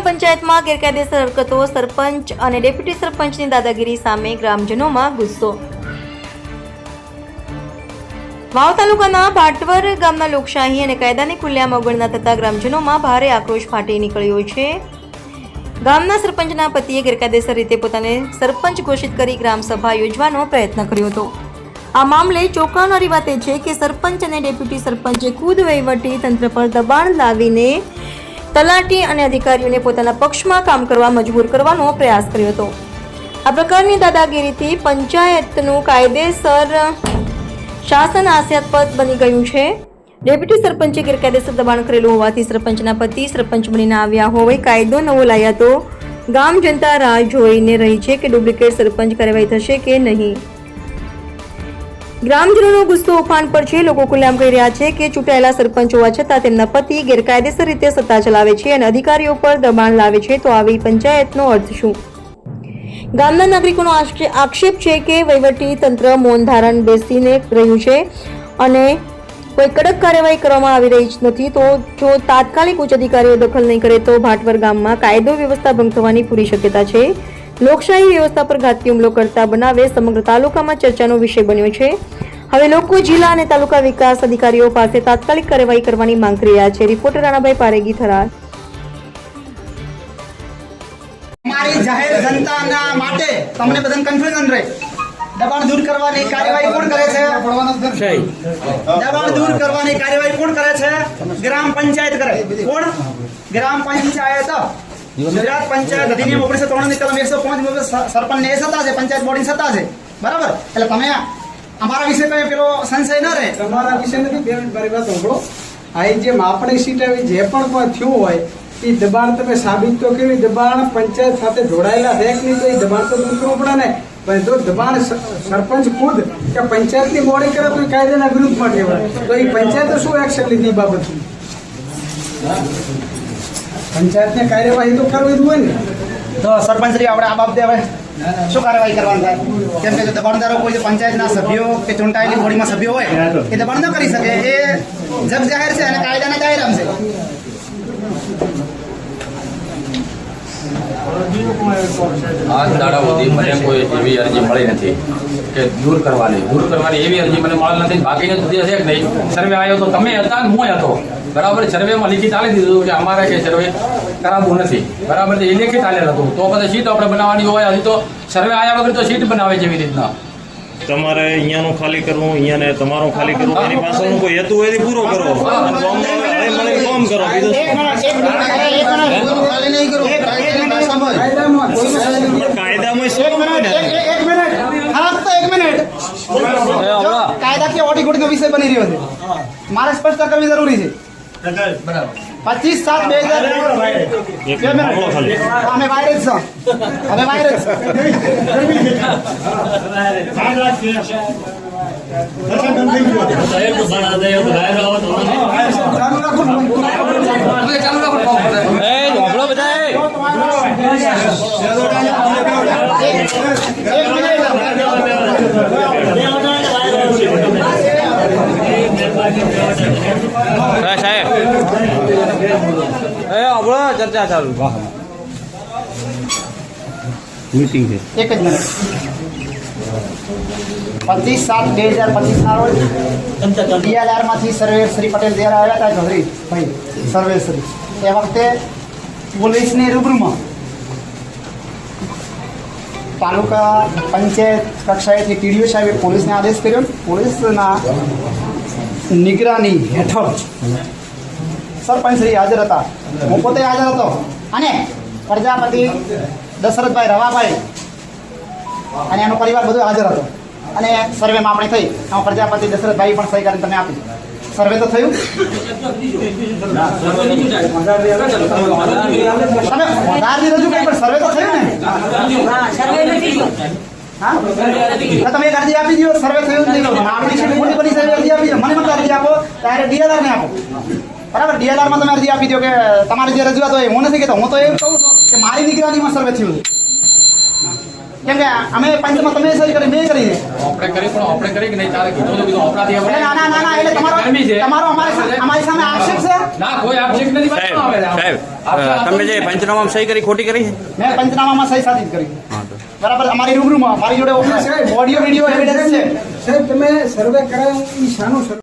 પંચાયતમાં ગેરકાયદેસર હરકતો, સરપંચ અને ડેપ્યુટી સરપંચની દાદાગીરી સામે ગ્રામજનોમાં ગુસ્સો। વાવ તાલુકાના ભાટવર ગામના લોકશાહી અને કાયદાની ખુલ્લેઆમ અવગણના થતા ગ્રામજનોમાં ભારે આક્રોશ ફાટી નીકળ્યો છે। ગામના સરપંચના પતિએ ગેરકાયદેસર રીતે પોતાને સરપંચ ઘોષિત કરી ગ્રામસભા યોજવાનો પ્રયત્ન કર્યો હતો। આ મામલે ચોંકાવનારી વાત એ છે કે સરપંચ અને ડેપ્યુટી સરપંચે ખુદ વહીવટી તંત્ર પર દબાણ લાવીને તલાટી અને અધિકારીઓને પોતાના પક્ષમાં કામ કરવા મજબૂર કરવાનો પ્રયાસ કર્યો હતો। આ પ્રકારની દાદાગીરીથી પંચાયતનું કાયદેસર શાસન હાસ્યાસ્પદ બની ગયું છે। ડેપ્યુટી સરપંચે ગેરકાયદેસર દબાણ કરેલું હોવાથી સરપંચના પતિ સરપંચ બનીને આવ્યા હોય કાયદો નવો લાયા તો ગામ જનતા રાહ જોઈને રહી છે કે ડુપ્લિકેટ સરપંચ કાર્યવાહી થશે કે નહીં। ગ્રામજનોનો ગુસ્સો ઉફાન પર છે। લોકો ખુલ્લેઆમ કહી રહ્યા છે કે ચૂંટાયેલા સરપંચ હોવા છતાં તેમના પતિ ગેરકાયદેસર રીતે સત્તા ચલાવે છે અને અધિકારીઓ પર દબાણ લાવે છે તો આવી પંચાયતનો અર્થ શું? ગામના નાગરિકોનો આક્ષેપ છે કે વહીવટી તંત્ર મૌન ધારણ બેસીને રહ્યું છે અને કોઈ કડક કાર્યવાહી કરવામાં આવી રહી નથી। તો જો તાત્કાલિક ઉચ્ચ અધિકારીઓ દખલ નહીં કરે તો ભાટવર ગામમાં કાયદો વ્યવસ્થા ભંગ થવાની પૂરી શક્યતા છે। લોકશાહી વ્યવસ્થા પર ઘાતકી હુમલો કરતા બનાવે સમગ્ર તાલુકામાં ચર્ચાનો વિષય બન્યો છે। હવે લોકો જિલ્લા અને તાલુકા વિકાસ અધિકારીઓ પાસે તાત્કાલિક કાર્યવાહી કરવાની માંગ કરી રહ્યા છે। રિપોર્ટર રાણાભાઈ પારેગી, થરાદ। અમારી જાહેર જનતાના માટે તમને બધાને કન્ફ્યુઝન રહે। દબાણ દૂર કરવાની કાર્યવાહી કોણ કરે છે? દબાણ દૂર કરવાની કાર્યવાહી કોણ કરે છે? ગ્રામ પંચાયત કરે। કોણ? ગ્રામ પંચાયત। ગુજરાત પંચાયત અધિનિયમ 1993 ની કલમ 105 મુજબ સરપંચને એ સત્તા છે, પંચાયત બોર્ડની સત્તા છે, બરાબર? એટલે તમે અમારા વિશે કઈ પેલો સંશય ન રહે। તમારા વિશે નથી, બે મિનિટ મારી વાત સાંભળો। આ જે માપણી સીટ આવી જે પણ કોઈ થયું હોય એ દબાણ તમે સાબિત તો કેવી દબાણ પંચાયત સાથે જોડાયેલા છે કે નહીં, તો એ દબાણ તો દૂર કરવું પડે ને। પણ જો દબાણ સરપંચ ખુદ કે પંચાયતની બોડી કરે તો કાયદાના વિરુદ્ધમાં કહેવાય, તો એ પંચાયતે શું એક્શન લીધી એ બાબતની? પંચાયતને કાર્યવાહી તો કરવી જ હોય ને। તો સરપંચ શ્રી આપણે આ બાબતે હવે શું કાર્યવાહી કરવાની થાય? કેમ કે દબાણદારો કોઈ પંચાયતના સભ્યો કે ચૂંટાયેલી બોડીમાં સભ્યો હોય એ દબાણ ન કરી શકે। એ જગ જાહેર છે અને કાયદાના દાયરામાં છે। આજ દાડા સુધી મને કોઈ એવી અરજી મળી નથી કે દૂર કરવાની એવી અરજી મને મળી નથી। બાકીને સુધી હશે કે નહીં, સર્વે આવ્યો તો તમે હતા ને હું હતો, બરાબર? સર્વેમાં લિખિત આલી દીધું કે અમારે કે સર્વે કરાવવું નથી, બરાબર? એ લિખિત આલેલ હતું। તો પછી સીટ આપણે બનાવવાની હોય, હજી તો સર્વે આવ્યા વગર તો સીટ બનાવે જેવી રીતના તમારે અહીંયાનું ખાલી કરવું, અહીંયાને તમારું ખાલી કરવું, એની પાછળનો કોઈ હેતુ હોય પૂરો કરો, કામ કરો। કાયદામાં શું કાયદાકીય ઓટીગોટીનો વિષય બની રહ્યો છે, મારે સ્પષ્ટ કરવી જરૂરી છે। 25/7/2000 અમે વાયરસ છો, અમે વાયરસ ચર્ચા ચાલુ મીટિંગ છે। એક જ મિનિટ। 25/7/2025 ના રોજ ડીએલઆરમાંથી સર્વે શ્રી પટેલ દ્વારા આવ્યા હતા ચૌધરી ભાઈ સર્વે શ્રી। એ વખતે પોલીસની રૂબરૂમાં તાલુકા પંચાયત કક્ષાએથી ટીડીઓ સાહેબે પોલીસને આદેશ કર્યો। પોલીસના નિગરાની હેઠળ સરપંચ શ્રી હાજર હતા, હું પોતે હાજર હતો અને પ્રજાપતિ દશરથભાઈ રવાભાઈ અને એનો પરિવાર બધું હાજર હતો અને સર્વે માપણી થઈ। એમાં પ્રજાપતિ દશરથભાઈ પણ સહી કરીને તમે આપી। સર્વે તો થયું, તમે વધારની રજૂ કરી પણ સર્વે તો થયું ને? હા, તમે એક અરજી આપી દો, સર્વે થયું નહીં, માપણી છે મોટી બની સાહેબ અરજી આપી દો, મને મત અરજી આપો, ત્યારે ડીએલઆર ને આપો, બરાબર? ડીએલઆરમાં તમે અરજી આપી દો કે તમારી જે રજૂઆત હોય હું નથી કહેતો, હું તો એવું કહું છું કે મારી નિગરાનીમાં સર્વે થયું છે। કેમ કે અમે પંચમાં તમે સહી કરી મેં કરીને આપણે કરી કે નહીં તારે કીધું તો કીધું આપણાથી એટલે ના ના ના એટલે ગરમી છે. તમારો અમારી સામે આક્ષેપ છે. ના કોઈ આક્ષેપ નથી બતાવવામાં આવે. સાહેબ તમે જે પંચનામામાં સહી કરી ખોટી કરી છે મેં પંચનામામાં સહી સાચી જ કરી હા તો બરાબર અમારી રૂબરૂમાં મારી જોડે ઓડિયો વિડિયો એવિડન્સ છે. સાહેબ તમે સર્વે કરાવ્યું એ શાનું સર્વે